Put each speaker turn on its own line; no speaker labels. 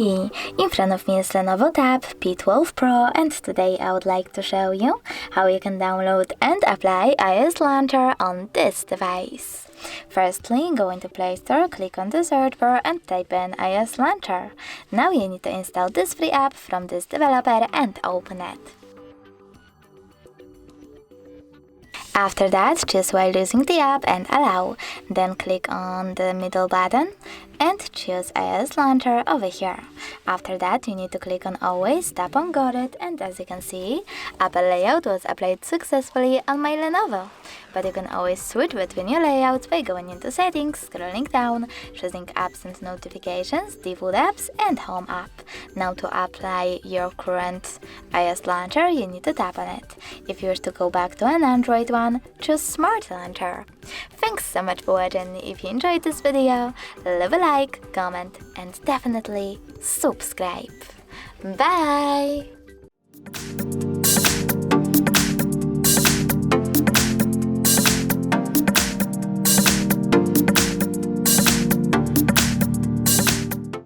Hi! In front of me is Lenovo Tab P12 Pro, and today I would like to show you how you can download and apply iOS Launcher on this device. Firstly, go into Play Store, click on the search bar and type in iOS Launcher. Now you need to install this free app from this developer and open it. After that, choose while using the app and allow. Then click on the middle button and choose iOS Launcher over here. After that, you need to click on Always, tap on Got It, and as you can see, Apple layout was applied successfully on my Lenovo. But you can always switch between your layouts by going into Settings, scrolling down, choosing Apps and Notifications, Default Apps, and Home App. Now to apply your current iOS Launcher, you need to tap on it. If you wish to go back to an Android one, choose Smart Launcher. Thanks so much for watching. If you enjoyed this video, leave a like, comment, and definitely subscribe. Bye!